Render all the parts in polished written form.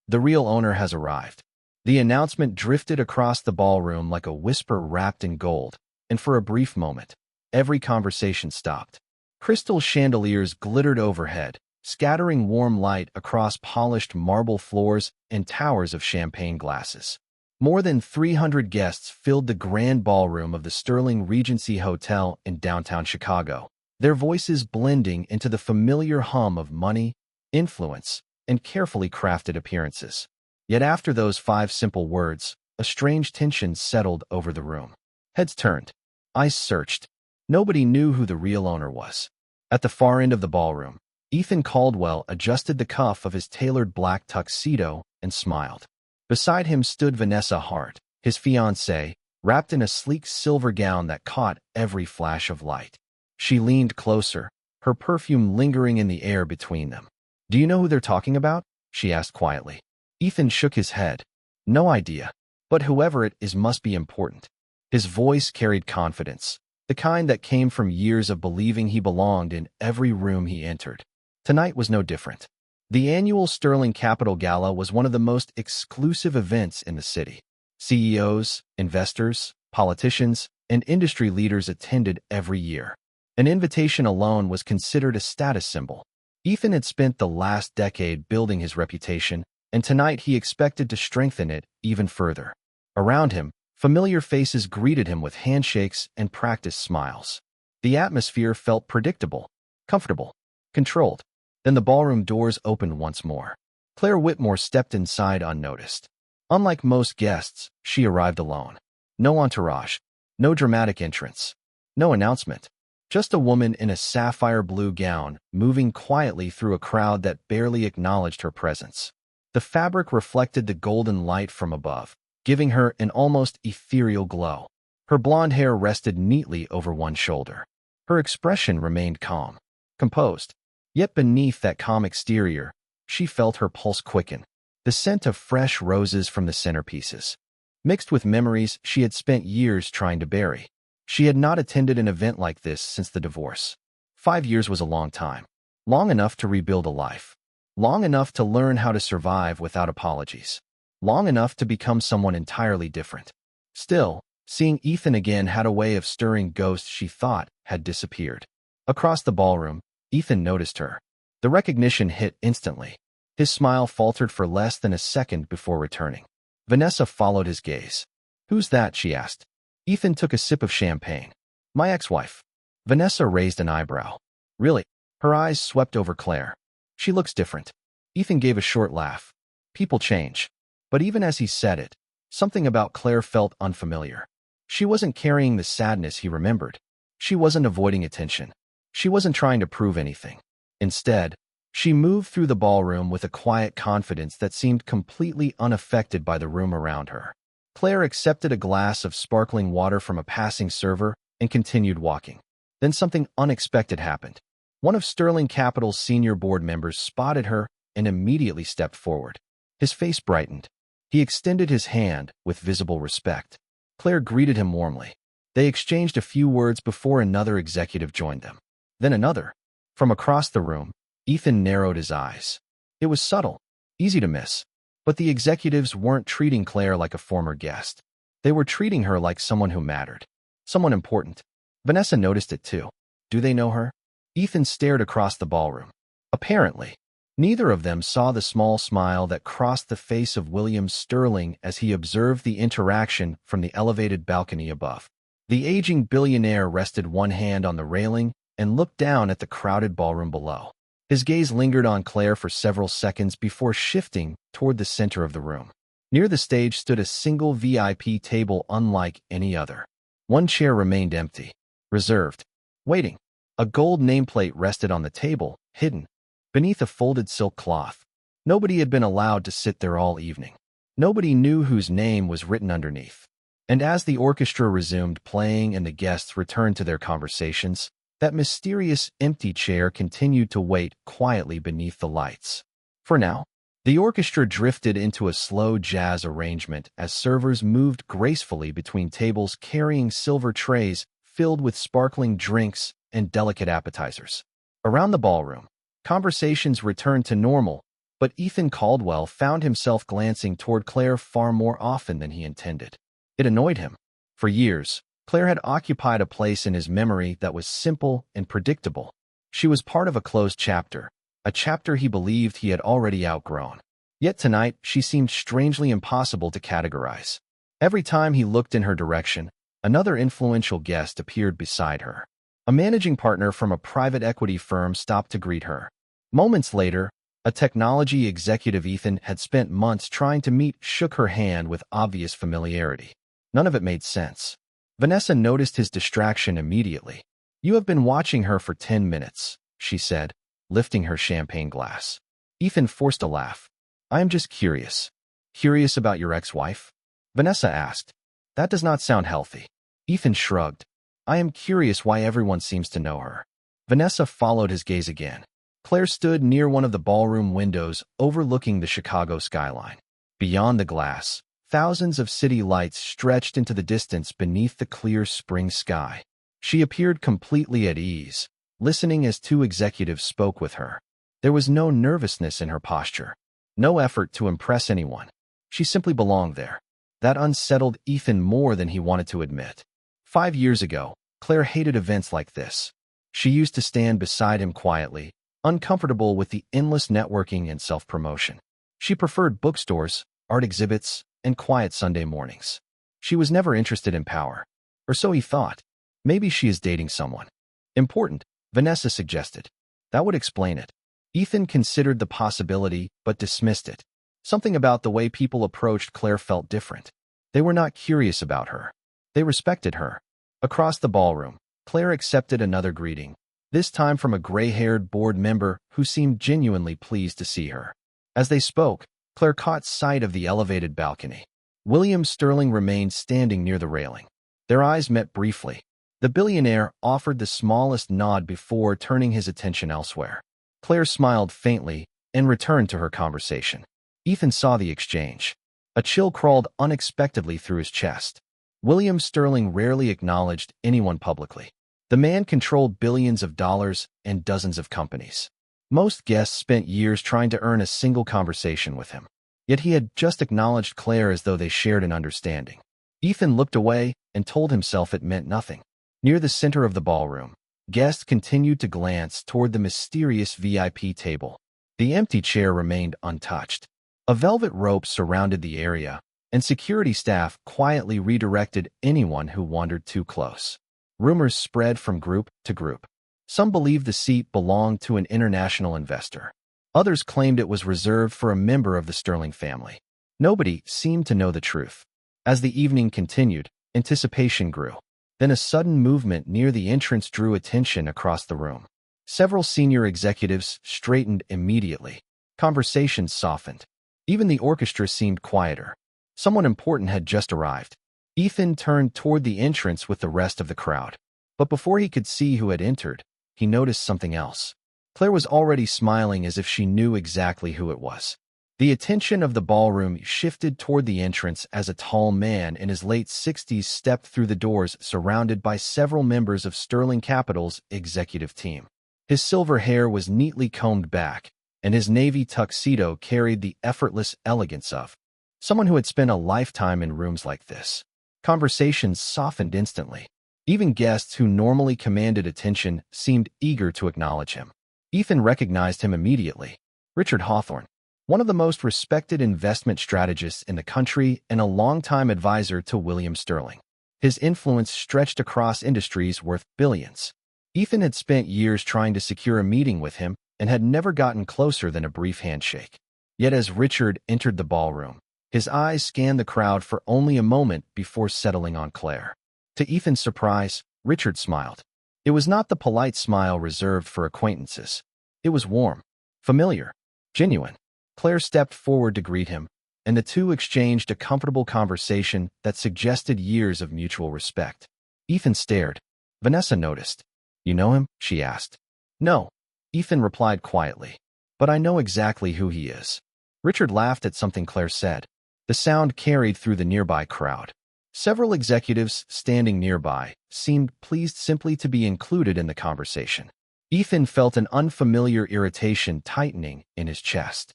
The real owner has arrived. The announcement drifted across the ballroom like a whisper wrapped in gold, and for a brief moment, every conversation stopped. Crystal chandeliers glittered overhead, scattering warm light across polished marble floors and towers of champagne glasses. More than 300 guests filled the grand ballroom of the Sterling Regency Hotel in downtown Chicago, their voices blending into the familiar hum of money, influence, and carefully crafted appearances. Yet after those 5 simple words, a strange tension settled over the room. Heads turned. Eyes searched. Nobody knew who the real owner was. At the far end of the ballroom, Ethan Caldwell adjusted the cuff of his tailored black tuxedo and smiled. Beside him stood Vanessa Hart, his fiancée, wrapped in a sleek silver gown that caught every flash of light. She leaned closer, her perfume lingering in the air between them. "Do you know who they're talking about?" she asked quietly. Ethan shook his head. "No idea. But whoever it is must be important." His voice carried confidence, the kind that came from years of believing he belonged in every room he entered. Tonight was no different. The annual Sterling Capital Gala was one of the most exclusive events in the city. CEOs, investors, politicians, and industry leaders attended every year. An invitation alone was considered a status symbol. Ethan had spent the last decade building his reputation, and tonight he expected to strengthen it even further. Around him, familiar faces greeted him with handshakes and practiced smiles. The atmosphere felt predictable, comfortable, controlled. Then the ballroom doors opened once more. Claire Whitmore stepped inside unnoticed. Unlike most guests, she arrived alone. No entourage, no dramatic entrance, no announcement. Just a woman in a sapphire blue gown, moving quietly through a crowd that barely acknowledged her presence. The fabric reflected the golden light from above, giving her an almost ethereal glow. Her blonde hair rested neatly over one shoulder. Her expression remained calm, composed. Yet beneath that calm exterior, she felt her pulse quicken, the scent of fresh roses from the centerpieces, mixed with memories she had spent years trying to bury. She had not attended an event like this since the divorce. 5 years was a long time, long enough to rebuild a life, long enough to learn how to survive without apologies, long enough to become someone entirely different. Still, seeing Ethan again had a way of stirring ghosts she thought had disappeared. Across the ballroom, Ethan noticed her. The recognition hit instantly. His smile faltered for less than a second before returning. Vanessa followed his gaze. "Who's that?" she asked. Ethan took a sip of champagne. "My ex-wife." Vanessa raised an eyebrow. "Really?" Her eyes swept over Claire. "She looks different." Ethan gave a short laugh. People change. But even as he said it, something about Claire felt unfamiliar. She wasn't carrying the sadness he remembered. She wasn't avoiding attention. She wasn't trying to prove anything. Instead, she moved through the ballroom with a quiet confidence that seemed completely unaffected by the room around her. Claire accepted a glass of sparkling water from a passing server and continued walking. Then something unexpected happened. One of Sterling Capital's senior board members spotted her and immediately stepped forward. His face brightened. He extended his hand with visible respect. Claire greeted him warmly. They exchanged a few words before another executive joined them. Then another. From across the room, Ethan narrowed his eyes. It was subtle, easy to miss. But the executives weren't treating Claire like a former guest. They were treating her like someone who mattered, someone important. Vanessa noticed it too. Do they know her? Ethan stared across the ballroom. Apparently, neither of them saw the small smile that crossed the face of William Sterling as he observed the interaction from the elevated balcony above. The aging billionaire rested one hand on the railing and looked down at the crowded ballroom below. His gaze lingered on Claire for several seconds before shifting toward the center of the room. Near the stage stood a single VIP table unlike any other. One chair remained empty, reserved, waiting. A gold nameplate rested on the table, hidden beneath a folded silk cloth. Nobody had been allowed to sit there all evening. Nobody knew whose name was written underneath. And as the orchestra resumed playing and the guests returned to their conversations, that mysterious empty chair continued to wait quietly beneath the lights. For now, the orchestra drifted into a slow jazz arrangement as servers moved gracefully between tables carrying silver trays filled with sparkling drinks and delicate appetizers. Around the ballroom, conversations returned to normal, But Ethan Caldwell found himself glancing toward Claire far more often than he intended. It annoyed him. For years, Claire had occupied a place in his memory that was simple and predictable. She was part of a closed chapter, a chapter he believed he had already outgrown. Yet tonight, she seemed strangely impossible to categorize. Every time he looked in her direction, another influential guest appeared beside her. A managing partner from a private equity firm stopped to greet her. Moments later, a technology executive Ethan had spent months trying to meet shook her hand with obvious familiarity. None of it made sense. Vanessa noticed his distraction immediately. "You have been watching her for 10 minutes, she said, lifting her champagne glass. Ethan forced a laugh. "I am just curious." "Curious about your ex-wife?" Vanessa asked. "That does not sound healthy." Ethan shrugged. "I am curious why everyone seems to know her." Vanessa followed his gaze again. Claire stood near one of the ballroom windows overlooking the Chicago skyline. Beyond the glass, thousands of city lights stretched into the distance beneath the clear spring sky. She appeared completely at ease, listening as two executives spoke with her. There was no nervousness in her posture, no effort to impress anyone. She simply belonged there. That unsettled Ethan more than he wanted to admit. 5 years ago, Claire hated events like this. She used to stand beside him quietly, uncomfortable with the endless networking and self-promotion. She preferred bookstores, art exhibits, and quiet Sunday mornings. She was never interested in power. Or so he thought. Maybe she is dating someone. Important, Vanessa suggested. That would explain it. Ethan considered the possibility, but dismissed it. Something about the way people approached Claire felt different. They were not curious about her. They respected her. Across the ballroom, Claire accepted another greeting, this time from a gray-haired board member who seemed genuinely pleased to see her. As they spoke, Claire caught sight of the elevated balcony. William Sterling remained standing near the railing. Their eyes met briefly. The billionaire offered the smallest nod before turning his attention elsewhere. Claire smiled faintly and returned to her conversation. Ethan saw the exchange. A chill crawled unexpectedly through his chest. William Sterling rarely acknowledged anyone publicly. The man controlled billions of dollars and dozens of companies. Most guests spent years trying to earn a single conversation with him. Yet he had just acknowledged Claire as though they shared an understanding. Ethan looked away and told himself it meant nothing. Near the center of the ballroom, guests continued to glance toward the mysterious VIP table. The empty chair remained untouched. A velvet rope surrounded the area, and security staff quietly redirected anyone who wandered too close. Rumors spread from group to group. Some believed the seat belonged to an international investor. Others claimed it was reserved for a member of the Sterling family. Nobody seemed to know the truth. As the evening continued, anticipation grew. Then a sudden movement near the entrance drew attention across the room. Several senior executives straightened immediately. Conversations softened. Even the orchestra seemed quieter. Someone important had just arrived. Ethan turned toward the entrance with the rest of the crowd. But before he could see who had entered, he noticed something else. Claire was already smiling as if she knew exactly who it was. The attention of the ballroom shifted toward the entrance as a tall man in his late 60s stepped through the doors surrounded by several members of Sterling Capital's executive team. His silver hair was neatly combed back, and his navy tuxedo carried the effortless elegance of someone who had spent a lifetime in rooms like this. Conversations softened instantly. Even guests who normally commanded attention seemed eager to acknowledge him. Ethan recognized him immediately. Richard Hawthorne, one of the most respected investment strategists in the country and a longtime advisor to William Sterling. His influence stretched across industries worth billions. Ethan had spent years trying to secure a meeting with him and had never gotten closer than a brief handshake. Yet as Richard entered the ballroom, his eyes scanned the crowd for only a moment before settling on Claire. To Ethan's surprise, Richard smiled. It was not the polite smile reserved for acquaintances. It was warm, familiar, genuine. Claire stepped forward to greet him, and the two exchanged a comfortable conversation that suggested years of mutual respect. Ethan stared. Vanessa noticed. "You know him?" she asked. "No," Ethan replied quietly. "But I know exactly who he is." Richard laughed at something Claire said. The sound carried through the nearby crowd. Several executives standing nearby seemed pleased simply to be included in the conversation. Ethan felt an unfamiliar irritation tightening in his chest.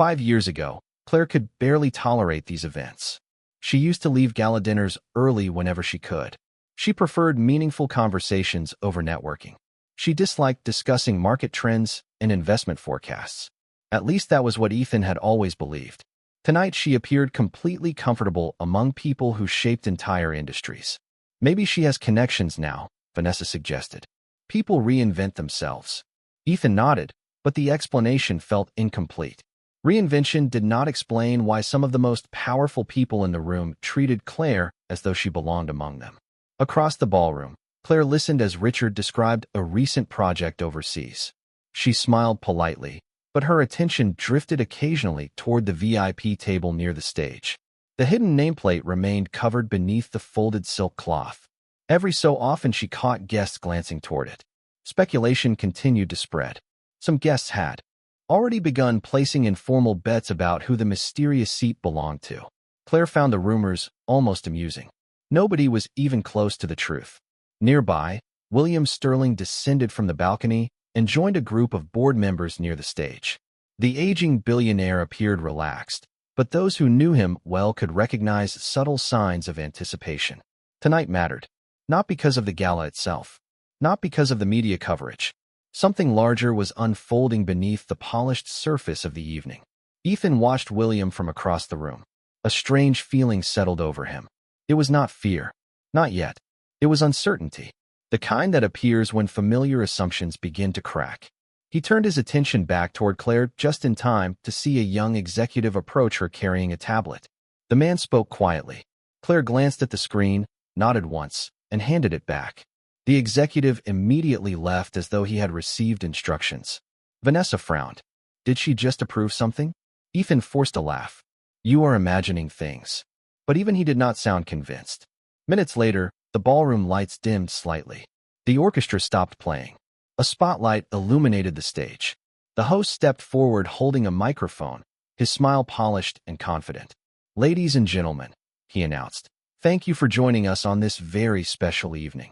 5 years ago, Claire could barely tolerate these events. She used to leave gala dinners early whenever she could. She preferred meaningful conversations over networking. She disliked discussing market trends and investment forecasts. At least that was what Ethan had always believed. Tonight she appeared completely comfortable among people who shaped entire industries. Maybe she has connections now, Vanessa suggested. People reinvent themselves. Ethan nodded, but the explanation felt incomplete. Reinvention did not explain why some of the most powerful people in the room treated Claire as though she belonged among them. Across the ballroom, Claire listened as Richard described a recent project overseas. She smiled politely, but her attention drifted occasionally toward the VIP table near the stage. The hidden nameplate remained covered beneath the folded silk cloth. Every so often she caught guests glancing toward it. Speculation continued to spread. Some guests had already begun placing informal bets about who the mysterious seat belonged to. Claire found the rumors almost amusing. Nobody was even close to the truth. Nearby, William Sterling descended from the balcony and joined a group of board members near the stage. The aging billionaire appeared relaxed, but those who knew him well could recognize subtle signs of anticipation. Tonight mattered, not because of the gala itself, not because of the media coverage. Something larger was unfolding beneath the polished surface of the evening. Ethan watched William from across the room. A strange feeling settled over him. It was not fear. Not yet. It was uncertainty. The kind that appears when familiar assumptions begin to crack. He turned his attention back toward Claire just in time to see a young executive approach her carrying a tablet. The man spoke quietly. Claire glanced at the screen, nodded once, and handed it back. The executive immediately left as though he had received instructions. Vanessa frowned. Did she just approve something? Ethan forced a laugh. You are imagining things. But even he did not sound convinced. Minutes later, the ballroom lights dimmed slightly. The orchestra stopped playing. A spotlight illuminated the stage. The host stepped forward holding a microphone, his smile polished and confident. Ladies and gentlemen, he announced, thank you for joining us on this very special evening.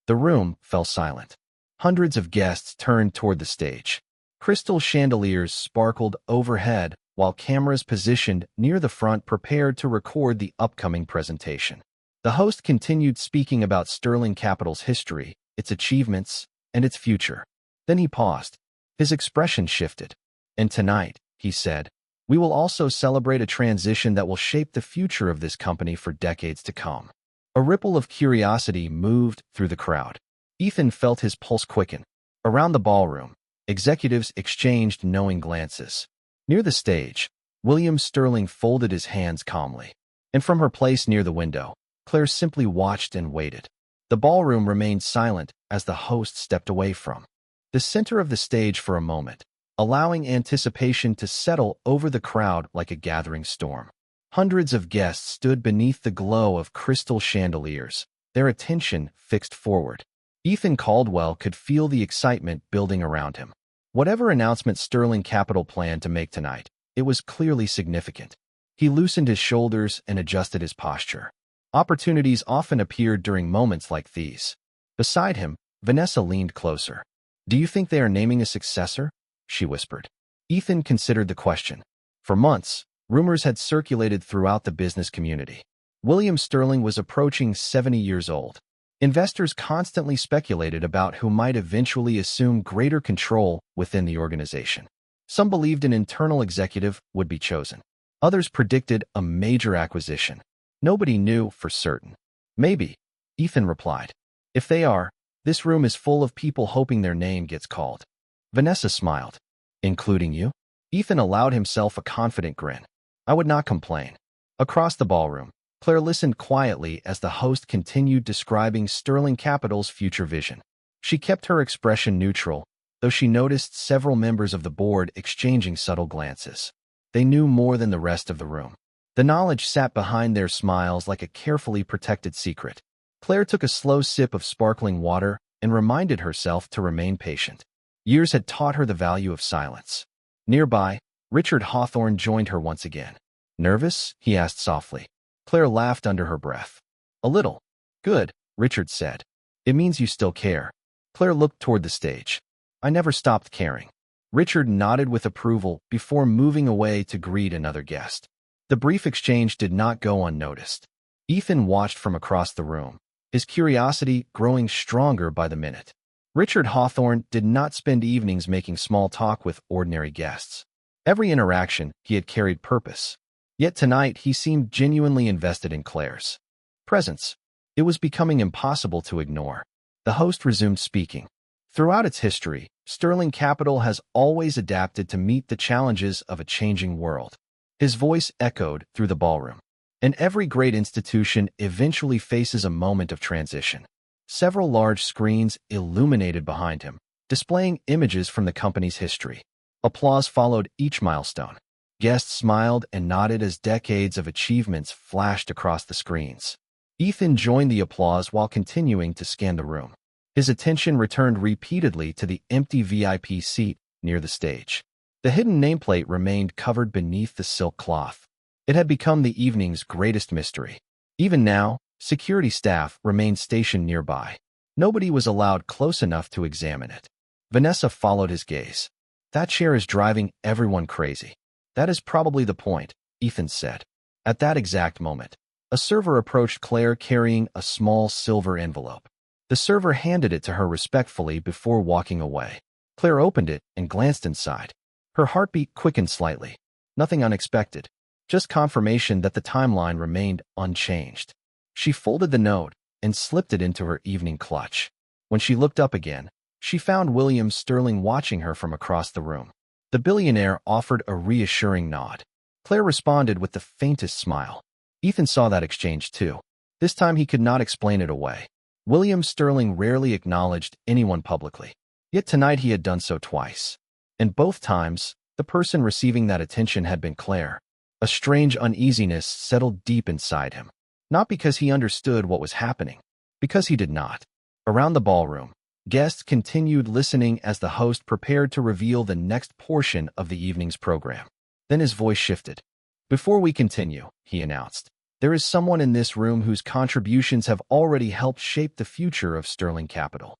The room fell silent. Hundreds of guests turned toward the stage. Crystal chandeliers sparkled overhead while cameras positioned near the front prepared to record the upcoming presentation. The host continued speaking about Sterling Capital's history, its achievements, and its future. Then he paused. His expression shifted. And tonight, he said, we will also celebrate a transition that will shape the future of this company for decades to come. A ripple of curiosity moved through the crowd. Ethan felt his pulse quicken. Around the ballroom, executives exchanged knowing glances. Near the stage, William Sterling folded his hands calmly. And from her place near the window, Claire simply watched and waited. The ballroom remained silent as the host stepped away from the center of the stage for a moment, allowing anticipation to settle over the crowd like a gathering storm. Hundreds of guests stood beneath the glow of crystal chandeliers, their attention fixed forward. Ethan Caldwell could feel the excitement building around him. Whatever announcement Sterling Capital planned to make tonight, it was clearly significant. He loosened his shoulders and adjusted his posture. Opportunities often appeared during moments like these. Beside him, Vanessa leaned closer. Do you think they are naming a successor? She whispered. Ethan considered the question. For months, rumors had circulated throughout the business community. William Sterling was approaching 70 years old. Investors constantly speculated about who might eventually assume greater control within the organization. Some believed an internal executive would be chosen. Others predicted a major acquisition. Nobody knew for certain. Maybe, Ethan replied. If they are, this room is full of people hoping their name gets called. Vanessa smiled. Including you? Ethan allowed himself a confident grin. I would not complain. Across the ballroom, Claire listened quietly as the host continued describing Sterling Capital's future vision. She kept her expression neutral, though she noticed several members of the board exchanging subtle glances. They knew more than the rest of the room. The knowledge sat behind their smiles like a carefully protected secret. Claire took a slow sip of sparkling water and reminded herself to remain patient. Years had taught her the value of silence. Nearby, Richard Hawthorne joined her once again. Nervous? He asked softly. Claire laughed under her breath. A little. Good, Richard said. It means you still care. Claire looked toward the stage. I never stopped caring. Richard nodded with approval before moving away to greet another guest. The brief exchange did not go unnoticed. Ethan watched from across the room, his curiosity growing stronger by the minute. Richard Hawthorne did not spend evenings making small talk with ordinary guests. Every interaction he had carried purpose. Yet tonight he seemed genuinely invested in Claire's presence. It was becoming impossible to ignore. The host resumed speaking. Throughout its history, Sterling Capital has always adapted to meet the challenges of a changing world. His voice echoed through the ballroom. And every great institution eventually faces a moment of transition. Several large screens illuminated behind him, displaying images from the company's history. Applause followed each milestone. Guests smiled and nodded as decades of achievements flashed across the screens. Ethan joined the applause while continuing to scan the room. His attention returned repeatedly to the empty VIP seat near the stage. The hidden nameplate remained covered beneath the silk cloth. It had become the evening's greatest mystery. Even now, security staff remained stationed nearby. Nobody was allowed close enough to examine it. Vanessa followed his gaze. That chair is driving everyone crazy. That is probably the point, Ethan said. At that exact moment, a server approached Claire carrying a small silver envelope. The server handed it to her respectfully before walking away. Claire opened it and glanced inside. Her heartbeat quickened slightly. Nothing unexpected, just confirmation that the timeline remained unchanged. She folded the note and slipped it into her evening clutch. When she looked up again, she found William Sterling watching her from across the room. The billionaire offered a reassuring nod. Claire responded with the faintest smile. Ethan saw that exchange too. This time he could not explain it away. William Sterling rarely acknowledged anyone publicly. Yet tonight he had done so twice. And both times, the person receiving that attention had been Claire. A strange uneasiness settled deep inside him. Not because he understood what was happening, because he did not. Around the ballroom, guests continued listening as the host prepared to reveal the next portion of the evening's program. Then his voice shifted. Before we continue, he announced, there is someone in this room whose contributions have already helped shape the future of Sterling Capital.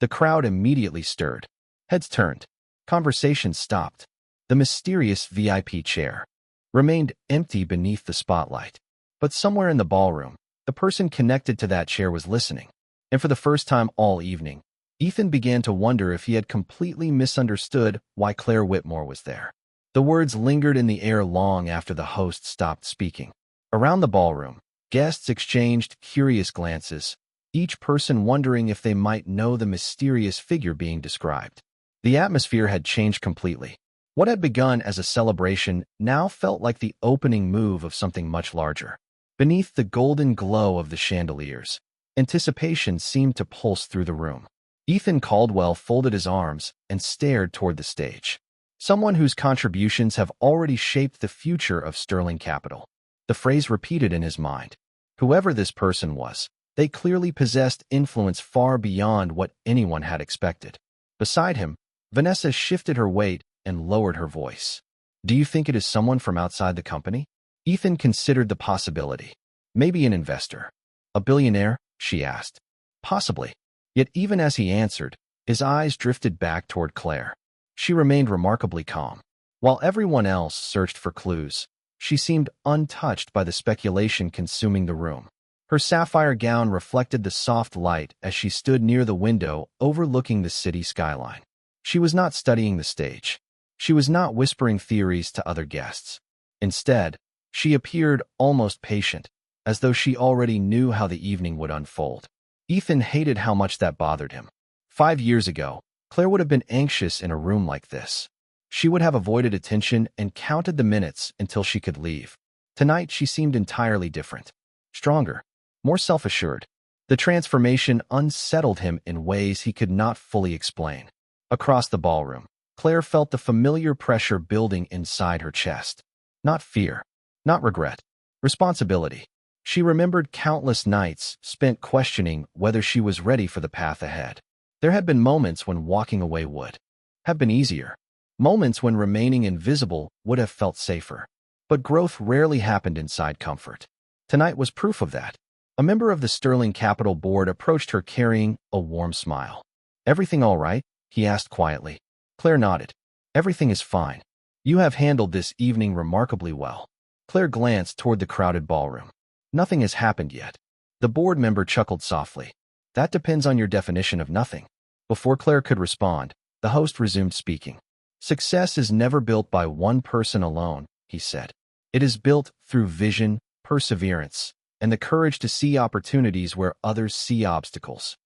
The crowd immediately stirred. Heads turned. Conversation stopped. The mysterious VIP chair remained empty beneath the spotlight. But somewhere in the ballroom, the person connected to that chair was listening. And for the first time all evening, Ethan began to wonder if he had completely misunderstood why Claire Whitmore was there. The words lingered in the air long after the host stopped speaking. Around the ballroom, guests exchanged curious glances, each person wondering if they might know the mysterious figure being described. The atmosphere had changed completely. What had begun as a celebration now felt like the opening move of something much larger. Beneath the golden glow of the chandeliers, anticipation seemed to pulse through the room. Ethan Caldwell folded his arms and stared toward the stage. Someone whose contributions have already shaped the future of Sterling Capital. The phrase repeated in his mind. Whoever this person was, they clearly possessed influence far beyond what anyone had expected. Beside him, Vanessa shifted her weight and lowered her voice. Do you think it is someone from outside the company? Ethan considered the possibility. Maybe an investor. A billionaire? She asked. Possibly. Yet even as he answered, his eyes drifted back toward Claire. She remained remarkably calm. While everyone else searched for clues, she seemed untouched by the speculation consuming the room. Her sapphire gown reflected the soft light as she stood near the window overlooking the city skyline. She was not studying the stage. She was not whispering theories to other guests. Instead, she appeared almost patient, as though she already knew how the evening would unfold. Ethan hated how much that bothered him. 5 years ago, Claire would have been anxious in a room like this. She would have avoided attention and counted the minutes until she could leave. Tonight, she seemed entirely different. Stronger, more self-assured. The transformation unsettled him in ways he could not fully explain. Across the ballroom, Claire felt the familiar pressure building inside her chest. Not fear, not regret, responsibility. She remembered countless nights spent questioning whether she was ready for the path ahead. There had been moments when walking away would have been easier. Moments when remaining invisible would have felt safer. But growth rarely happened inside comfort. Tonight was proof of that. A member of the Sterling Capital board approached her carrying a warm smile. Everything all right? He asked quietly. Claire nodded. Everything is fine. You have handled this evening remarkably well. Claire glanced toward the crowded ballroom. Nothing has happened yet. The board member chuckled softly. That depends on your definition of nothing. Before Claire could respond, the host resumed speaking. Success is never built by one person alone, he said. It is built through vision, perseverance, and the courage to see opportunities where others see obstacles.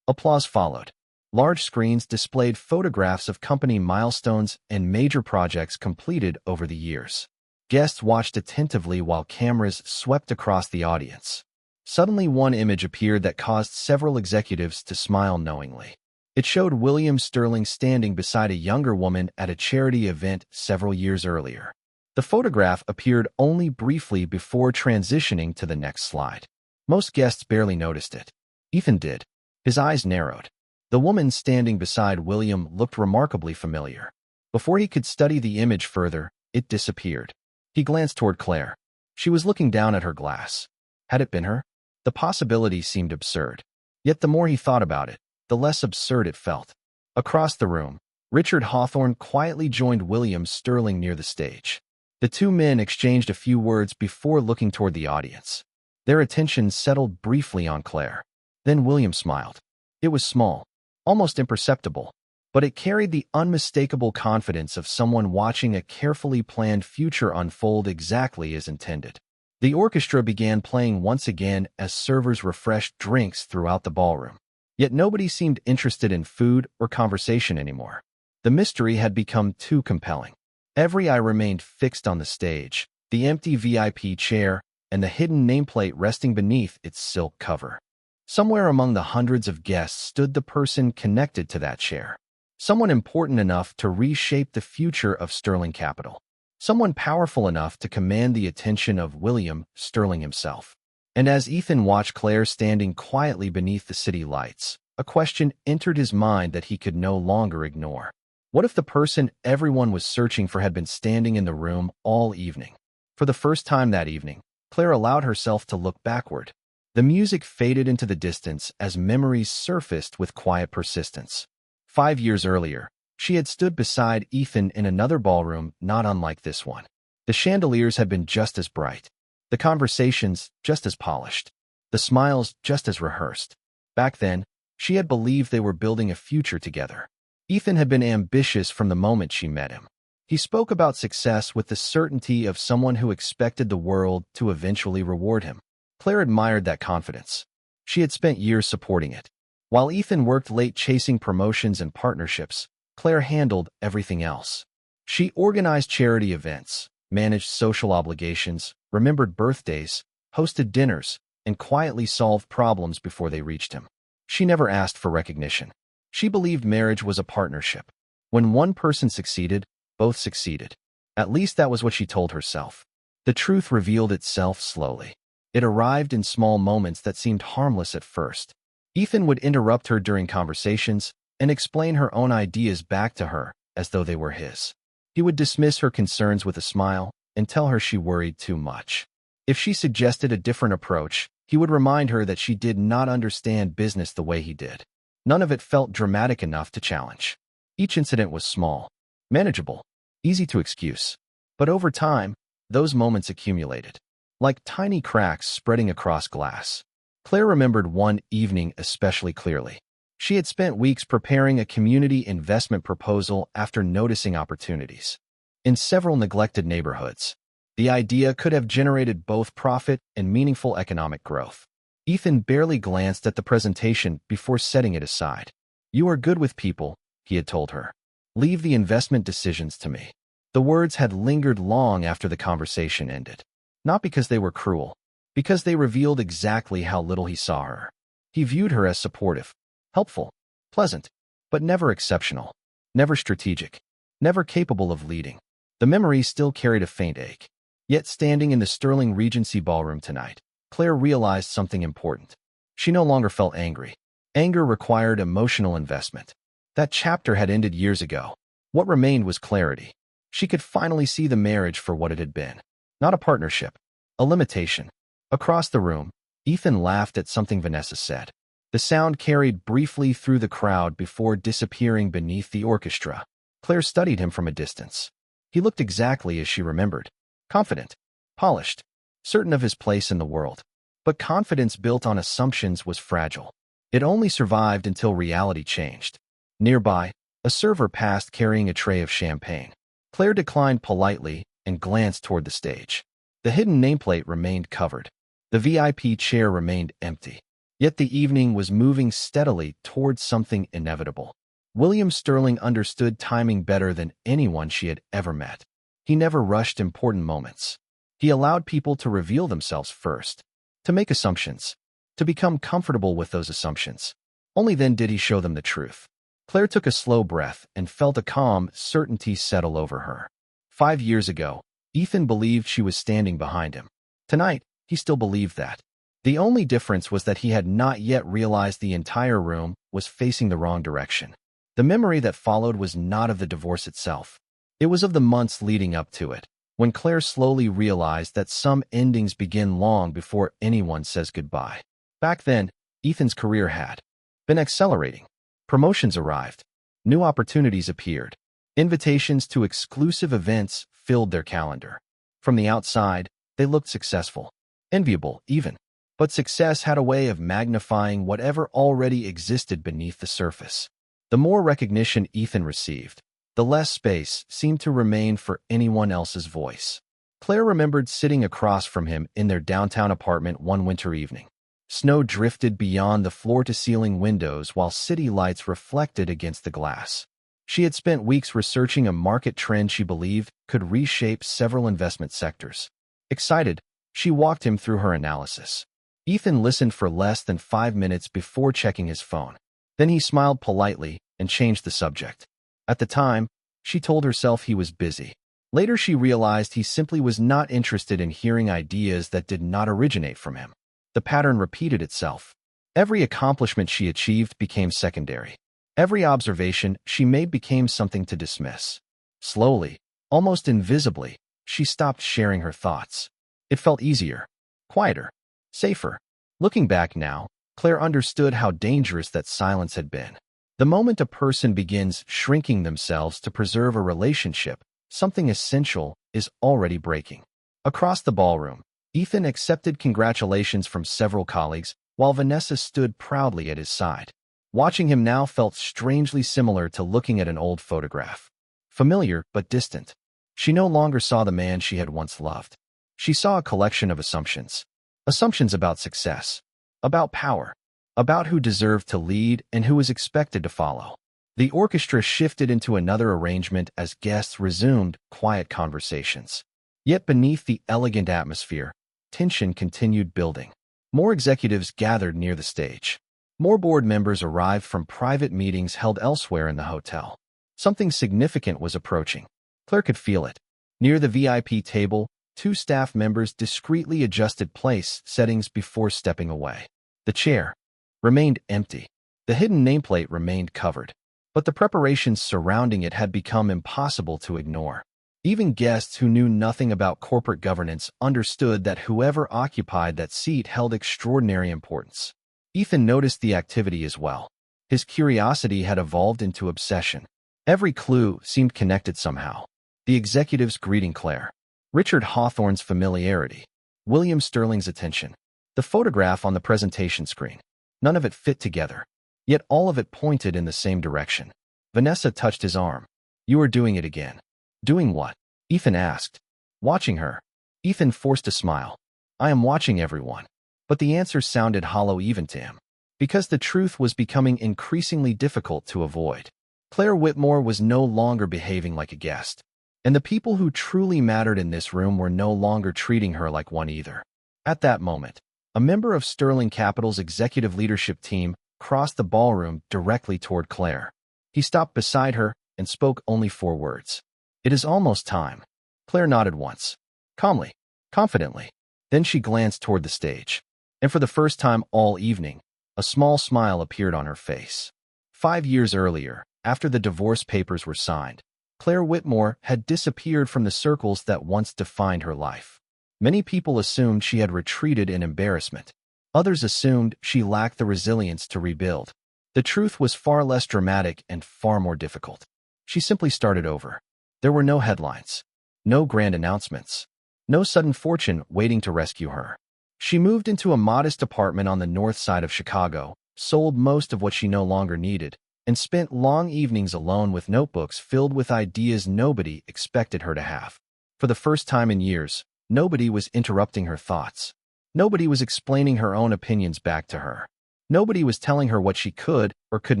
Applause followed. Large screens displayed photographs of company milestones and major projects completed over the years. Guests watched attentively while cameras swept across the audience. Suddenly, one image appeared that caused several executives to smile knowingly. It showed William Sterling standing beside a younger woman at a charity event several years earlier. The photograph appeared only briefly before transitioning to the next slide. Most guests barely noticed it. Ethan did. His eyes narrowed. The woman standing beside William looked remarkably familiar. Before he could study the image further, it disappeared. He glanced toward Claire. She was looking down at her glass. Had it been her? The possibility seemed absurd. Yet the more he thought about it, the less absurd it felt. Across the room, Richard Hawthorne quietly joined William Sterling near the stage. The two men exchanged a few words before looking toward the audience. Their attention settled briefly on Claire. Then William smiled. It was small, almost imperceptible, but it carried the unmistakable confidence of someone watching a carefully planned future unfold exactly as intended. The orchestra began playing once again as servers refreshed drinks throughout the ballroom. Yet nobody seemed interested in food or conversation anymore. The mystery had become too compelling. Every eye remained fixed on the stage, the empty VIP chair, and the hidden nameplate resting beneath its silk cover. Somewhere among the hundreds of guests stood the person connected to that chair. Someone important enough to reshape the future of Sterling Capital. Someone powerful enough to command the attention of William Sterling himself. And as Ethan watched Claire standing quietly beneath the city lights, a question entered his mind that he could no longer ignore. What if the person everyone was searching for had been standing in the room all evening? For the first time that evening, Claire allowed herself to look backward. The music faded into the distance as memories surfaced with quiet persistence. 5 years earlier, she had stood beside Ethan in another ballroom not unlike this one. The chandeliers had been just as bright, the conversations just as polished, the smiles just as rehearsed. Back then, she had believed they were building a future together. Ethan had been ambitious from the moment she met him. He spoke about success with the certainty of someone who expected the world to eventually reward him. Claire admired that confidence. She had spent years supporting it. While Ethan worked late chasing promotions and partnerships, Claire handled everything else. She organized charity events, managed social obligations, remembered birthdays, hosted dinners, and quietly solved problems before they reached him. She never asked for recognition. She believed marriage was a partnership. When one person succeeded, both succeeded. At least that was what she told herself. The truth revealed itself slowly. It arrived in small moments that seemed harmless at first. Ethan would interrupt her during conversations and explain her own ideas back to her as though they were his. He would dismiss her concerns with a smile and tell her she worried too much. If she suggested a different approach, he would remind her that she did not understand business the way he did. None of it felt dramatic enough to challenge. Each incident was small, manageable, easy to excuse. But over time, those moments accumulated, like tiny cracks spreading across glass. Claire remembered one evening especially clearly. She had spent weeks preparing a community investment proposal after noticing opportunities. In several neglected neighborhoods, the idea could have generated both profit and meaningful economic growth. Ethan barely glanced at the presentation before setting it aside. "You are good with people," he had told her. "Leave the investment decisions to me." The words had lingered long after the conversation ended. Not because they were cruel, because they revealed exactly how little he saw her. He viewed her as supportive, helpful, pleasant, but never exceptional, never strategic, never capable of leading. The memory still carried a faint ache. Yet standing in the Sterling Regency ballroom tonight, Claire realized something important. She no longer felt angry. Anger required emotional investment. That chapter had ended years ago. What remained was clarity. She could finally see the marriage for what it had been. Not a partnership, a limitation. Across the room, Ethan laughed at something Vanessa said. The sound carried briefly through the crowd before disappearing beneath the orchestra. Claire studied him from a distance. He looked exactly as she remembered. Confident, polished, certain of his place in the world. But confidence built on assumptions was fragile. It only survived until reality changed. Nearby, a server passed carrying a tray of champagne. Claire declined politely and glanced toward the stage. The hidden nameplate remained covered. The VIP chair remained empty. Yet the evening was moving steadily towards something inevitable. William Sterling understood timing better than anyone she had ever met. He never rushed important moments. He allowed people to reveal themselves first, to make assumptions, to become comfortable with those assumptions. Only then did he show them the truth. Claire took a slow breath and felt a calm certainty settle over her. 5 years ago, Ethan believed she was standing behind him. Tonight, he still believed that. The only difference was that he had not yet realized the entire room was facing the wrong direction. The memory that followed was not of the divorce itself. It was of the months leading up to it, when Claire slowly realized that some endings begin long before anyone says goodbye. Back then, Ethan's career had been accelerating. Promotions arrived. New opportunities appeared. Invitations to exclusive events filled their calendar. From the outside, they looked successful, enviable even. But success had a way of magnifying whatever already existed beneath the surface. The more recognition Ethan received, the less space seemed to remain for anyone else's voice. Claire remembered sitting across from him in their downtown apartment one winter evening. Snow drifted beyond the floor-to-ceiling windows while city lights reflected against the glass. She had spent weeks researching a market trend she believed could reshape several investment sectors. Excited, she walked him through her analysis. Ethan listened for less than 5 minutes before checking his phone. Then he smiled politely and changed the subject. At the time, she told herself he was busy. Later she realized he simply was not interested in hearing ideas that did not originate from him. The pattern repeated itself. Every accomplishment she achieved became secondary. Every observation she made became something to dismiss. Slowly, almost invisibly, she stopped sharing her thoughts. It felt easier, quieter, safer. Looking back now, Claire understood how dangerous that silence had been. The moment a person begins shrinking themselves to preserve a relationship, something essential is already breaking. Across the ballroom, Ethan accepted congratulations from several colleagues, while Vanessa stood proudly at his side. Watching him now felt strangely similar to looking at an old photograph. Familiar but distant. She no longer saw the man she had once loved. She saw a collection of assumptions. Assumptions about success, about power, about who deserved to lead and who was expected to follow. The orchestra shifted into another arrangement as guests resumed quiet conversations. Yet beneath the elegant atmosphere, tension continued building. More executives gathered near the stage. More board members arrived from private meetings held elsewhere in the hotel. Something significant was approaching. Claire could feel it. Near the VIP table, 2 staff members discreetly adjusted place settings before stepping away. The chair remained empty. The hidden nameplate remained covered. But the preparations surrounding it had become impossible to ignore. Even guests who knew nothing about corporate governance understood that whoever occupied that seat held extraordinary importance. Ethan noticed the activity as well. His curiosity had evolved into obsession. Every clue seemed connected somehow. The executives greeting Claire. Richard Hawthorne's familiarity. William Sterling's attention. The photograph on the presentation screen. None of it fit together. Yet all of it pointed in the same direction. Vanessa touched his arm. "You are doing it again." "Doing what?" Ethan asked. Watching her. Ethan forced a smile. "I am watching everyone." But the answer sounded hollow even to him. Because the truth was becoming increasingly difficult to avoid. Claire Whitmore was no longer behaving like a guest. And the people who truly mattered in this room were no longer treating her like one either. At that moment, a member of Sterling Capital's executive leadership team crossed the ballroom directly toward Claire. He stopped beside her and spoke only 4 words. "It is almost time." Claire nodded once. Calmly, confidently. Then she glanced toward the stage. And for the first time all evening, a small smile appeared on her face. 5 years earlier, after the divorce papers were signed, Claire Whitmore had disappeared from the circles that once defined her life. Many people assumed she had retreated in embarrassment. Others assumed she lacked the resilience to rebuild. The truth was far less dramatic and far more difficult. She simply started over. There were no headlines, no grand announcements, no sudden fortune waiting to rescue her. She moved into a modest apartment on the north side of Chicago, sold most of what she no longer needed, and spent long evenings alone with notebooks filled with ideas nobody expected her to have. For the first time in years, nobody was interrupting her thoughts. Nobody was explaining her own opinions back to her. Nobody was telling her what she could or could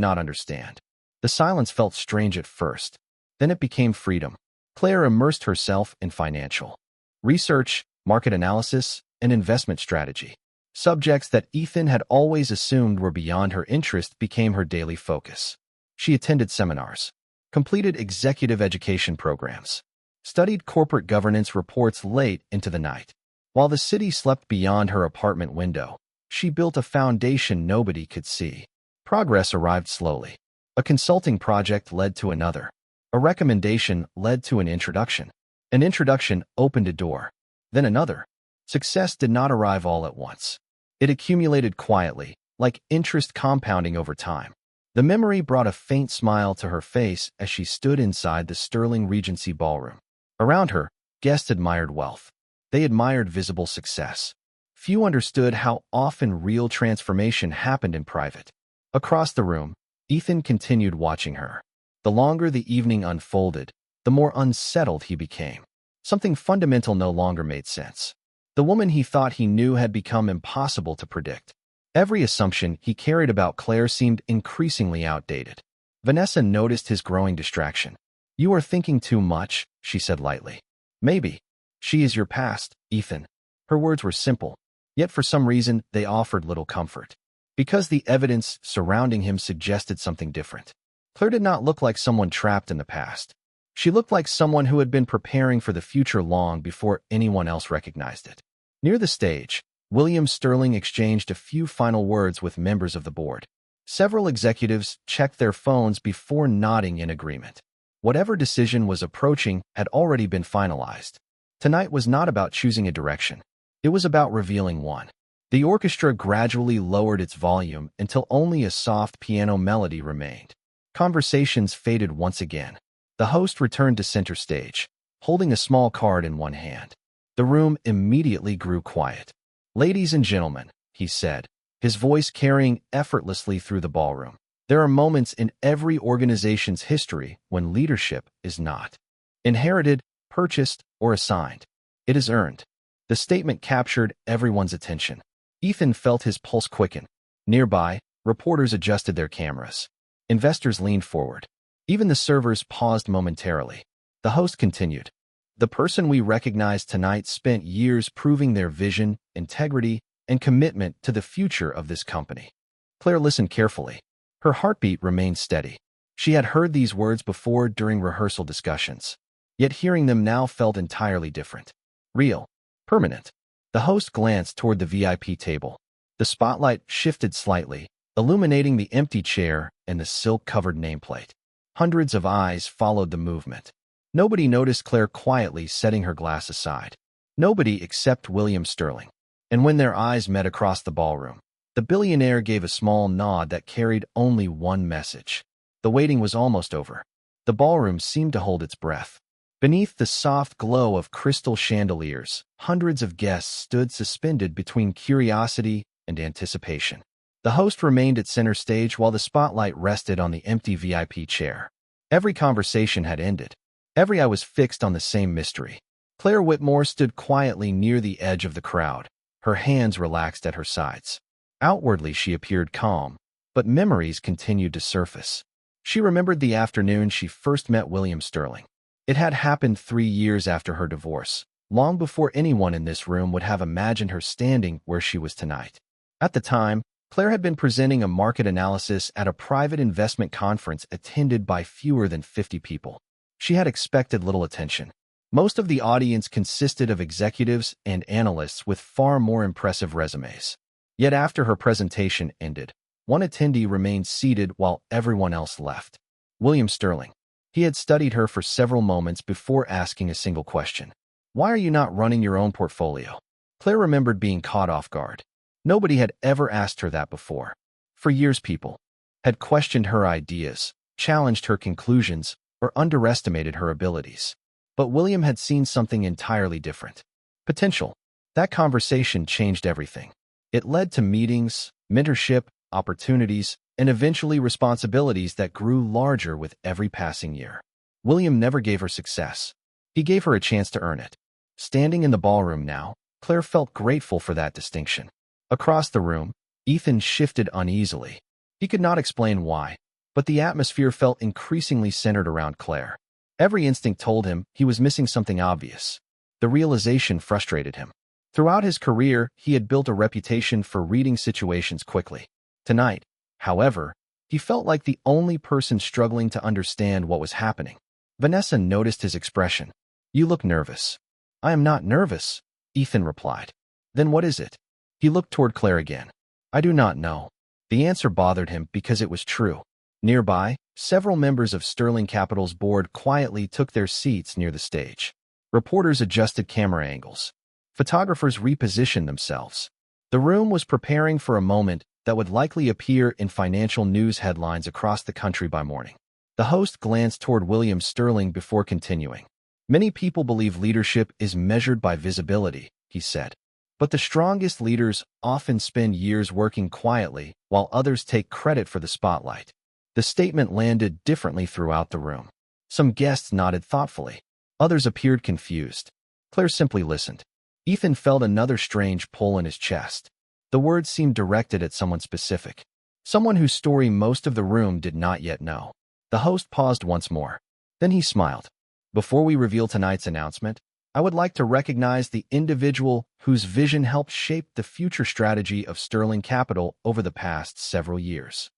not understand. The silence felt strange at first. Then it became freedom. Claire immersed herself in financial research, market analysis, and investment strategy. Subjects that Ethan had always assumed were beyond her interest became her daily focus. She attended seminars, completed executive education programs, studied corporate governance reports late into the night. While the city slept beyond her apartment window, she built a foundation nobody could see. Progress arrived slowly. A consulting project led to another. A recommendation led to an introduction. An introduction opened a door. Then another. Success did not arrive all at once. It accumulated quietly, like interest compounding over time. The memory brought a faint smile to her face as she stood inside the Sterling Regency ballroom. Around her, guests admired wealth. They admired visible success. Few understood how often real transformation happened in private. Across the room, Ethan continued watching her. The longer the evening unfolded, the more unsettled he became. Something fundamental no longer made sense. The woman he thought he knew had become impossible to predict. Every assumption he carried about Claire seemed increasingly outdated. Vanessa noticed his growing distraction. "You are thinking too much," she said lightly. "Maybe. She is your past, Ethan." Her words were simple, yet for some reason they offered little comfort. Because the evidence surrounding him suggested something different. Claire did not look like someone trapped in the past. She looked like someone who had been preparing for the future long before anyone else recognized it. Near the stage, William Sterling exchanged a few final words with members of the board. Several executives checked their phones before nodding in agreement. Whatever decision was approaching had already been finalized. Tonight was not about choosing a direction. It was about revealing one. The orchestra gradually lowered its volume until only a soft piano melody remained. Conversations faded once again. The host returned to center stage, holding a small card in one hand. The room immediately grew quiet. "Ladies and gentlemen," he said, his voice carrying effortlessly through the ballroom. "There are moments in every organization's history when leadership is not inherited, purchased, or assigned. It is earned." The statement captured everyone's attention. Ethan felt his pulse quicken. Nearby, reporters adjusted their cameras. Investors leaned forward. Even the servers paused momentarily. The host continued. "The person we recognize tonight spent years proving their vision, integrity, and commitment to the future of this company." Claire listened carefully. Her heartbeat remained steady. She had heard these words before during rehearsal discussions. Yet hearing them now felt entirely different. Real. Permanent. The host glanced toward the VIP table. The spotlight shifted slightly, illuminating the empty chair and the silk-covered nameplate. Hundreds of eyes followed the movement. Nobody noticed Claire quietly setting her glass aside. Nobody except William Sterling. And when their eyes met across the ballroom, the billionaire gave a small nod that carried only one message. The waiting was almost over. The ballroom seemed to hold its breath. Beneath the soft glow of crystal chandeliers, hundreds of guests stood suspended between curiosity and anticipation. The host remained at center stage while the spotlight rested on the empty VIP chair. Every conversation had ended. Every eye was fixed on the same mystery. Claire Whitmore stood quietly near the edge of the crowd, her hands relaxed at her sides. Outwardly, she appeared calm, but memories continued to surface. She remembered the afternoon she first met William Sterling. It had happened 3 years after her divorce, long before anyone in this room would have imagined her standing where she was tonight. At the time, Claire had been presenting a market analysis at a private investment conference attended by fewer than 50 people. She had expected little attention. Most of the audience consisted of executives and analysts with far more impressive resumes. Yet after her presentation ended, one attendee remained seated while everyone else left. William Sterling. He had studied her for several moments before asking a single question. "Why are you not running your own portfolio?" Claire remembered being caught off guard. Nobody had ever asked her that before. For years people had questioned her ideas, challenged her conclusions, or underestimated her abilities. But William had seen something entirely different. Potential. That conversation changed everything. It led to meetings, mentorship, opportunities, and eventually responsibilities that grew larger with every passing year. William never gave her success. He gave her a chance to earn it. Standing in the ballroom now, Claire felt grateful for that distinction. Across the room, Ethan shifted uneasily. He could not explain why, but the atmosphere felt increasingly centered around Claire. Every instinct told him he was missing something obvious. The realization frustrated him. Throughout his career, he had built a reputation for reading situations quickly. Tonight, however, he felt like the only person struggling to understand what was happening. Vanessa noticed his expression. "You look nervous." "I am not nervous," Ethan replied. "Then what is it?" He looked toward Claire again. "I do not know." The answer bothered him because it was true. Nearby, several members of Sterling Capital's board quietly took their seats near the stage. Reporters adjusted camera angles. Photographers repositioned themselves. The room was preparing for a moment that would likely appear in financial news headlines across the country by morning. The host glanced toward William Sterling before continuing. "Many people believe leadership is measured by visibility," he said. "But the strongest leaders often spend years working quietly while others take credit for the spotlight." The statement landed differently throughout the room. Some guests nodded thoughtfully. Others appeared confused. Claire simply listened. Ethan felt another strange pull in his chest. The words seemed directed at someone specific. Someone whose story most of the room did not yet know. The host paused once more. Then he smiled. "Before we reveal tonight's announcement, I would like to recognize the individual whose vision helped shape the future strategy of Sterling Capital over the past several years."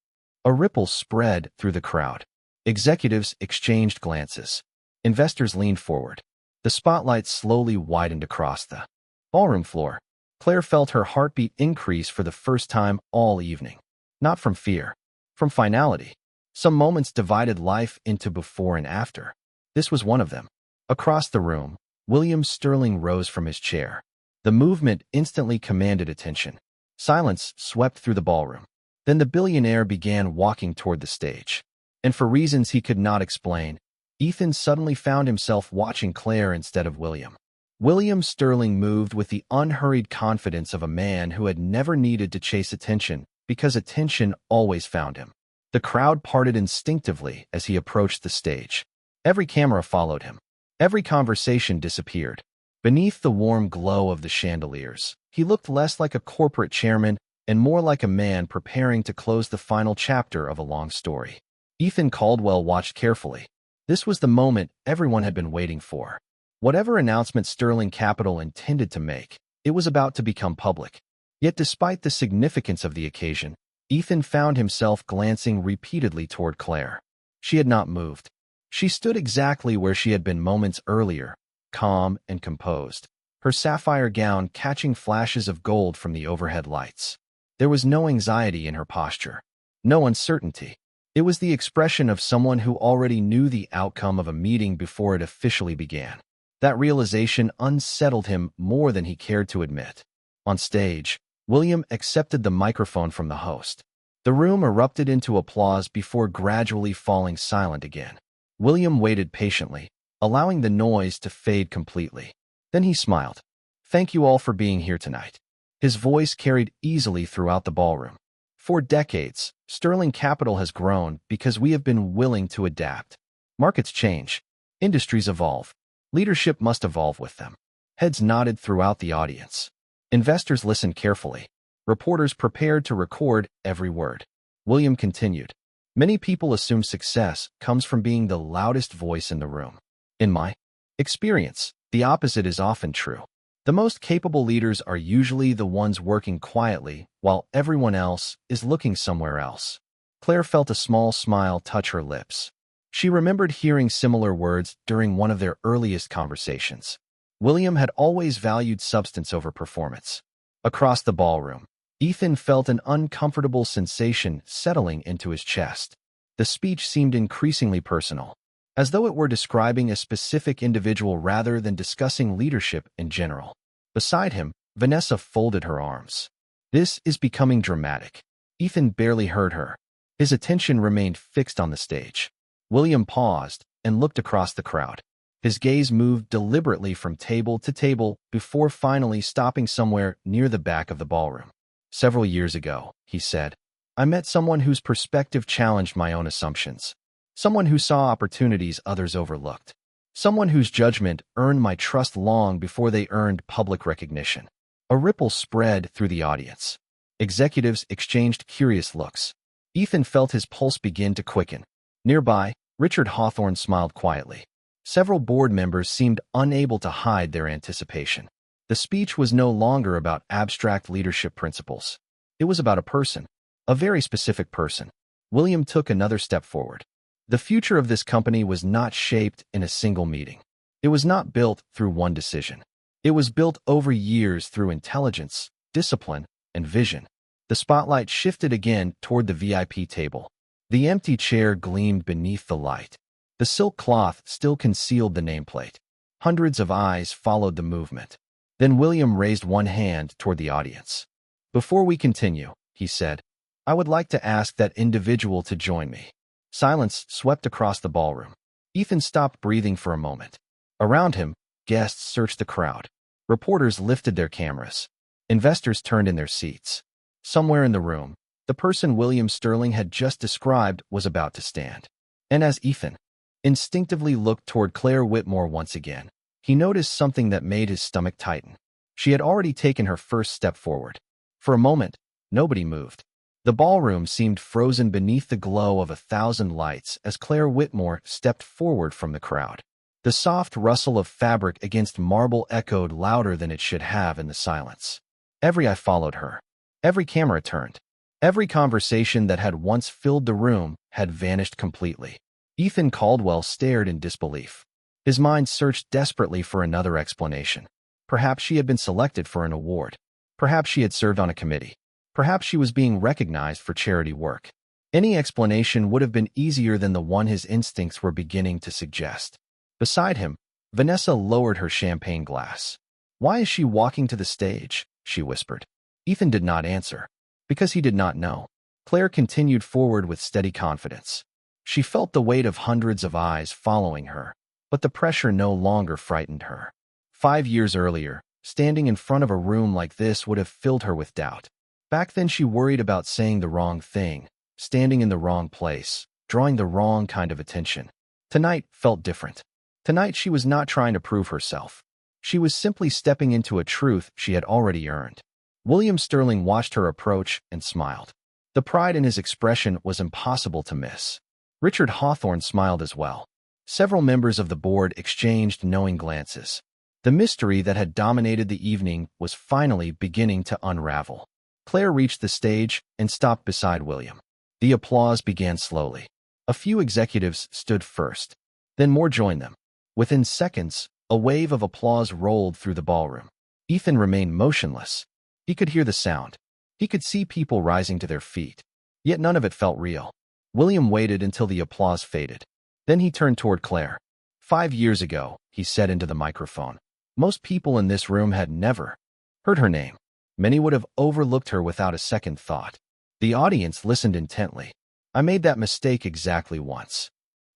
A ripple spread through the crowd. Executives exchanged glances. Investors leaned forward. The spotlight slowly widened across the ballroom floor. Claire felt her heartbeat increase for the first time all evening. Not from fear, from finality. Some moments divided life into before and after. This was one of them. Across the room, William Sterling rose from his chair. The movement instantly commanded attention. Silence swept through the ballroom. Then the billionaire began walking toward the stage. And for reasons he could not explain, Ethan suddenly found himself watching Claire instead of William. William Sterling moved with the unhurried confidence of a man who had never needed to chase attention because attention always found him. The crowd parted instinctively as he approached the stage. Every camera followed him. Every conversation disappeared. Beneath the warm glow of the chandeliers, he looked less like a corporate chairman and more like a man preparing to close the final chapter of a long story. Ethan Caldwell watched carefully. This was the moment everyone had been waiting for. Whatever announcement Sterling Capital intended to make, it was about to become public. Yet despite the significance of the occasion, Ethan found himself glancing repeatedly toward Claire. She had not moved. She stood exactly where she had been moments earlier, calm and composed, her sapphire gown catching flashes of gold from the overhead lights. There was no anxiety in her posture, no uncertainty. It was the expression of someone who already knew the outcome of a meeting before it officially began. That realization unsettled him more than he cared to admit. On stage, William accepted the microphone from the host. The room erupted into applause before gradually falling silent again. William waited patiently, allowing the noise to fade completely. Then he smiled. "Thank you all for being here tonight." His voice carried easily throughout the ballroom. "For decades, Sterling Capital has grown because we have been willing to adapt. Markets change. Industries evolve. Leadership must evolve with them." Heads nodded throughout the audience. Investors listened carefully. Reporters prepared to record every word. William continued. "Many people assume success comes from being the loudest voice in the room. In my experience, the opposite is often true. The most capable leaders are usually the ones working quietly while everyone else is looking somewhere else." Claire felt a small smile touch her lips. She remembered hearing similar words during one of their earliest conversations. William had always valued substance over performance. Across the ballroom, Ethan felt an uncomfortable sensation settling into his chest. The speech seemed increasingly personal, as though it were describing a specific individual rather than discussing leadership in general. Beside him, Vanessa folded her arms. "This is becoming dramatic." Ethan barely heard her. His attention remained fixed on the stage. William paused, and looked across the crowd. His gaze moved deliberately from table to table before finally stopping somewhere near the back of the ballroom. "Several years ago," he said, "I met someone whose perspective challenged my own assumptions. Someone who saw opportunities others overlooked. Someone whose judgment earned my trust long before they earned public recognition." A ripple spread through the audience. Executives exchanged curious looks. Ethan felt his pulse begin to quicken. Nearby, Richard Hawthorne smiled quietly. Several board members seemed unable to hide their anticipation. The speech was no longer about abstract leadership principles. It was about a person, a very specific person. William took another step forward. The future of this company was not shaped in a single meeting. It was not built through one decision. It was built over years through intelligence, discipline, and vision. The spotlight shifted again toward the VIP table. The empty chair gleamed beneath the light. The silk cloth still concealed the nameplate. Hundreds of eyes followed the movement. Then William raised one hand toward the audience. "Before we continue," he said, "I would like to ask that individual to join me." Silence swept across the ballroom. Ethan stopped breathing for a moment. Around him, guests searched the crowd. Reporters lifted their cameras. Investors turned in their seats. Somewhere in the room, the person William Sterling had just described was about to stand. And as Ethan instinctively looked toward Claire Whitmore once again, he noticed something that made his stomach tighten. She had already taken her first step forward. For a moment, nobody moved. The ballroom seemed frozen beneath the glow of 1,000 lights as Claire Whitmore stepped forward from the crowd. The soft rustle of fabric against marble echoed louder than it should have in the silence. Every eye followed her. Every camera turned. Every conversation that had once filled the room had vanished completely. Ethan Caldwell stared in disbelief. His mind searched desperately for another explanation. Perhaps she had been selected for an award. Perhaps she had served on a committee. Perhaps she was being recognized for charity work. Any explanation would have been easier than the one his instincts were beginning to suggest. Beside him, Vanessa lowered her champagne glass. "Why is she walking to the stage?" she whispered. Ethan did not answer, because he did not know. Claire continued forward with steady confidence. She felt the weight of hundreds of eyes following her, but the pressure no longer frightened her. 5 years earlier, standing in front of a room like this would have filled her with doubt. Back then she worried about saying the wrong thing, standing in the wrong place, drawing the wrong kind of attention. Tonight felt different. Tonight she was not trying to prove herself. She was simply stepping into a truth she had already earned. William Sterling watched her approach and smiled. The pride in his expression was impossible to miss. Richard Hawthorne smiled as well. Several members of the board exchanged knowing glances. The mystery that had dominated the evening was finally beginning to unravel. Claire reached the stage and stopped beside William. The applause began slowly. A few executives stood first. Then more joined them. Within seconds, a wave of applause rolled through the ballroom. Ethan remained motionless. He could hear the sound. He could see people rising to their feet. Yet none of it felt real. William waited until the applause faded. Then he turned toward Claire. 5 years ago, he said into the microphone, most people in this room had never heard her name. Many would have overlooked her without a second thought. The audience listened intently. I made that mistake exactly once.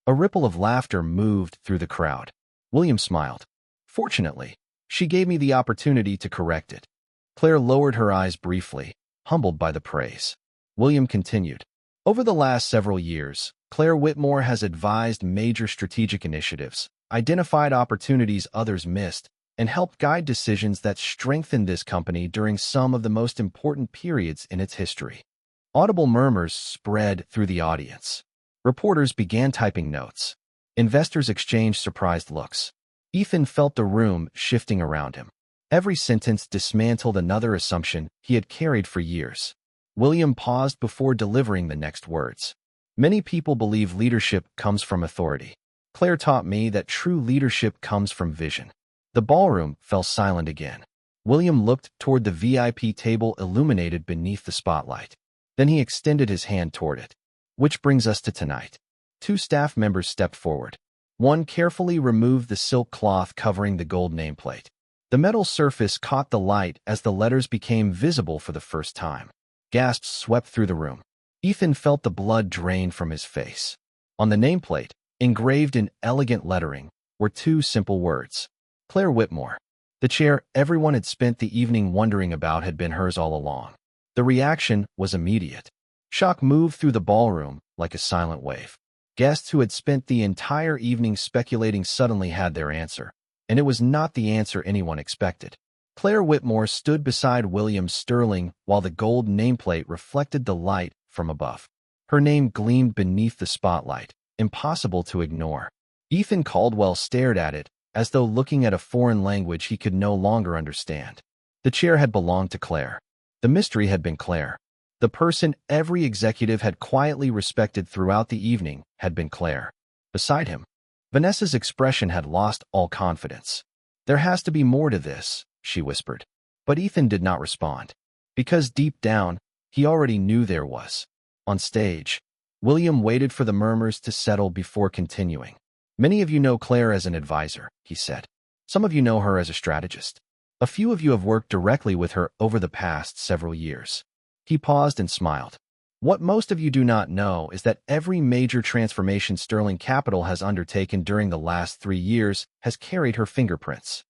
A ripple of laughter moved through the crowd. William smiled. Fortunately, she gave me the opportunity to correct it. Claire lowered her eyes briefly, humbled by the praise. William continued. Over the last several years, Claire Whitmore has advised major strategic initiatives, identified opportunities others missed, and helped guide decisions that strengthened this company during some of the most important periods in its history. Audible murmurs spread through the audience. Reporters began typing notes. Investors exchanged surprised looks. Ethan felt the room shifting around him. Every sentence dismantled another assumption he had carried for years. William paused before delivering the next words. Many people believe leadership comes from authority. Claire taught me that true leadership comes from vision. The ballroom fell silent again. William looked toward the VIP table illuminated beneath the spotlight. Then he extended his hand toward it. Which brings us to tonight. 2 staff members stepped forward. One carefully removed the silk cloth covering the gold nameplate. The metal surface caught the light as the letters became visible for the first time. Gasps swept through the room. Ethan felt the blood drain from his face. On the nameplate, Engraved in elegant lettering were two simple words: Claire Whitmore. The chair everyone had spent the evening wondering about had been hers all along. The reaction was immediate. Shock moved through the ballroom like a silent wave. Guests who had spent the entire evening speculating suddenly had their answer, and it was not the answer anyone expected. Claire Whitmore stood beside William Sterling while the gold nameplate reflected the light from above. Her name gleamed beneath the spotlight, impossible to ignore. Ethan Caldwell stared at it, as though looking at a foreign language he could no longer understand. The chair had belonged to Claire. The mystery had been Claire. The person every executive had quietly respected throughout the evening had been Claire. Beside him, Vanessa's expression had lost all confidence. "There has to be more to this," she whispered. But Ethan did not respond, because deep down, he already knew there was. On stage, William waited for the murmurs to settle before continuing. "Many of you know Claire as an advisor," he said. "Some of you know her as a strategist. A few of you have worked directly with her over the past several years." He paused and smiled. "What most of you do not know is that every major transformation Sterling Capital has undertaken during the last 3 years has carried her fingerprints."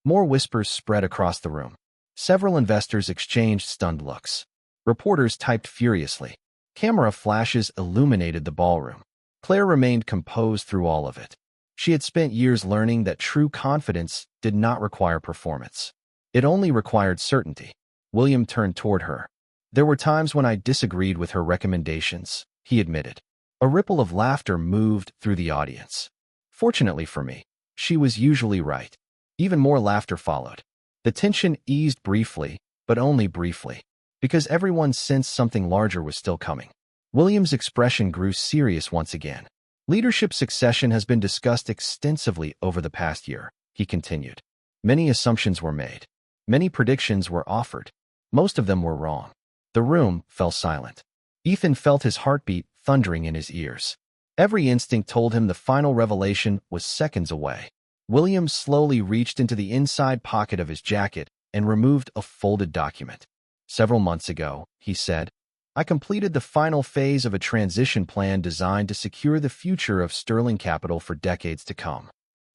More whispers spread across the room. Several investors exchanged stunned looks. Reporters typed furiously. Camera flashes illuminated the ballroom. Claire remained composed through all of it. She had spent years learning that true confidence did not require performance. It only required certainty. William turned toward her. "There were times when I disagreed with her recommendations," he admitted. A ripple of laughter moved through the audience. Fortunately for me, she was usually right. Even more laughter followed. The tension eased briefly, but only briefly, because everyone sensed something larger was still coming. William's expression grew serious once again. "Leadership succession has been discussed extensively over the past year," he continued. "Many assumptions were made. Many predictions were offered. Most of them were wrong." The room fell silent. Ethan felt his heartbeat thundering in his ears. Every instinct told him the final revelation was seconds away. William slowly reached into the inside pocket of his jacket and removed a folded document. "Several months ago," he said, "I completed the final phase of a transition plan designed to secure the future of Sterling Capital for decades to come."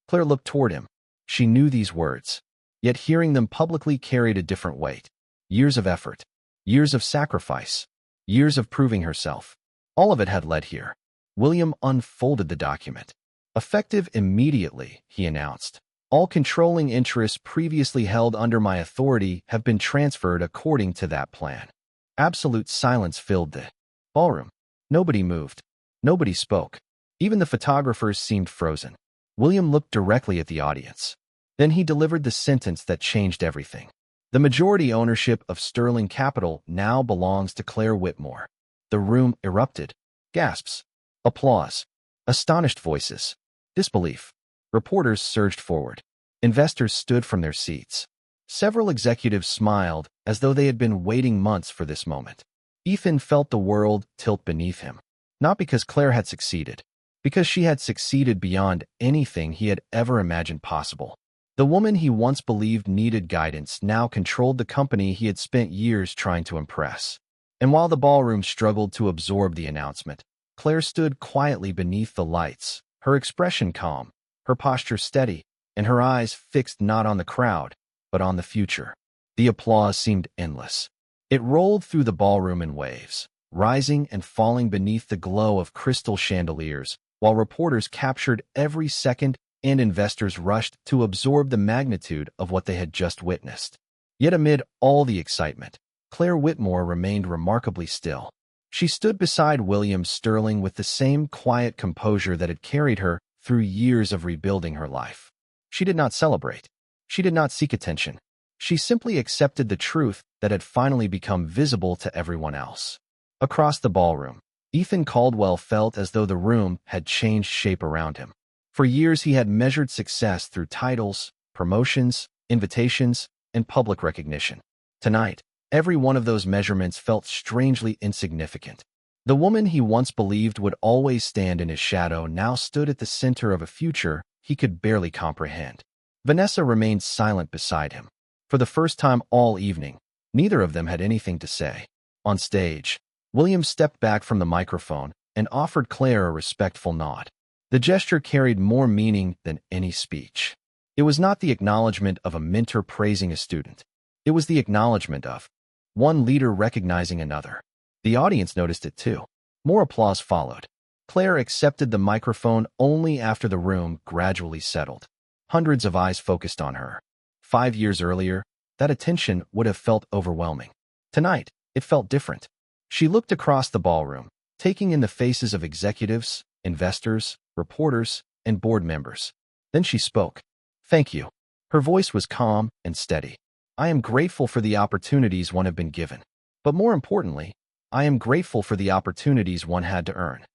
Claire looked toward him. She knew these words, yet hearing them publicly carried a different weight. Years of effort. Years of sacrifice. Years of proving herself. All of it had led here. William unfolded the document. "Effective immediately," he announced. "All controlling interests previously held under my authority have been transferred according to that plan." Absolute silence filled the ballroom. Nobody moved. Nobody spoke. Even the photographers seemed frozen. William looked directly at the audience. Then he delivered the sentence that changed everything. "The majority ownership of Sterling Capital now belongs to Claire Whitmore." The room erupted. Gasps. Applause. Astonished voices. Disbelief. Reporters surged forward. Investors stood from their seats. Several executives smiled as though they had been waiting months for this moment. Ethan felt the world tilt beneath him. Not because Claire had succeeded, because she had succeeded beyond anything he had ever imagined possible. The woman he once believed needed guidance now controlled the company he had spent years trying to impress. And while the ballroom struggled to absorb the announcement, Claire stood quietly beneath the lights, her expression calm, her posture steady, and her eyes fixed not on the crowd, but on the future. The applause seemed endless. It rolled through the ballroom in waves, rising and falling beneath the glow of crystal chandeliers, while reporters captured every second and investors rushed to absorb the magnitude of what they had just witnessed. Yet amid all the excitement, Claire Whitmore remained remarkably still. She stood beside William Sterling with the same quiet composure that had carried her through years of rebuilding her life. She did not celebrate. She did not seek attention. She simply accepted the truth that had finally become visible to everyone else. Across the ballroom, Ethan Caldwell felt as though the room had changed shape around him. For years he had measured success through titles, promotions, invitations, and public recognition. Tonight, every one of those measurements felt strangely insignificant. The woman he once believed would always stand in his shadow now stood at the center of a future he could barely comprehend. Vanessa remained silent beside him. For the first time all evening, neither of them had anything to say. On stage, William stepped back from the microphone and offered Claire a respectful nod. The gesture carried more meaning than any speech. It was not the acknowledgement of a mentor praising a student. It was the acknowledgement of one leader recognizing another. The audience noticed it too. More applause followed. Claire accepted the microphone only after the room gradually settled. Hundreds of eyes focused on her. 5 years earlier, that attention would have felt overwhelming. Tonight, it felt different. She looked across the ballroom, taking in the faces of executives, investors, reporters, and board members. Then she spoke. "Thank you." Her voice was calm and steady. "I am grateful for the opportunities one have been given. But more importantly, I am grateful for the opportunities one had to earn."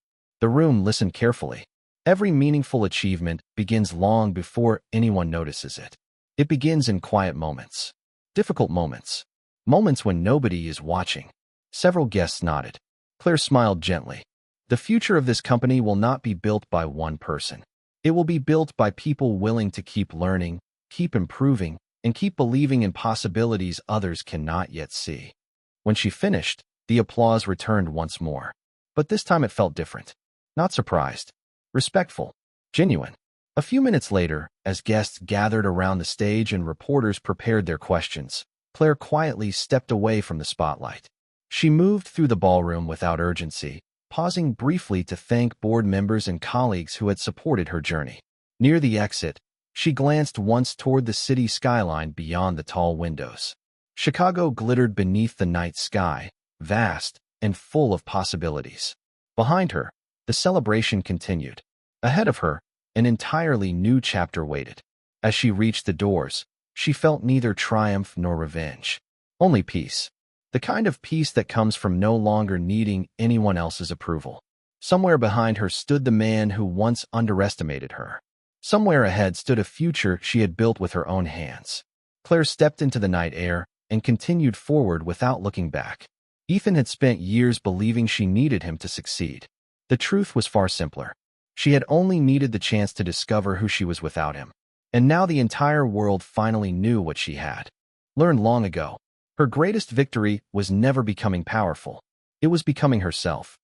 The room listened carefully. Every meaningful achievement begins long before anyone notices it. It begins in quiet moments. Difficult moments. Moments when nobody is watching. Several guests nodded. Claire smiled gently. The future of this company will not be built by one person. It will be built by people willing to keep learning, keep improving, and keep believing in possibilities others cannot yet see. When she finished, the applause returned once more. But this time it felt different. Not surprised. Respectful. Genuine. A few minutes later, as guests gathered around the stage and reporters prepared their questions, Claire quietly stepped away from the spotlight. She moved through the ballroom without urgency, pausing briefly to thank board members and colleagues who had supported her journey. Near the exit, she glanced once toward the city skyline beyond the tall windows. Chicago glittered beneath the night sky, vast and full of possibilities. Behind her, the celebration continued. Ahead of her, an entirely new chapter waited. As she reached the doors, she felt neither triumph nor revenge. Only peace. The kind of peace that comes from no longer needing anyone else's approval. Somewhere behind her stood the man who once underestimated her. Somewhere ahead stood a future she had built with her own hands. Claire stepped into the night air and continued forward without looking back. Ethan had spent years believing she needed him to succeed. The truth was far simpler. She had only needed the chance to discover who she was without him. And now the entire world finally knew what she had learned long ago. Her greatest victory was never becoming powerful. It was becoming herself.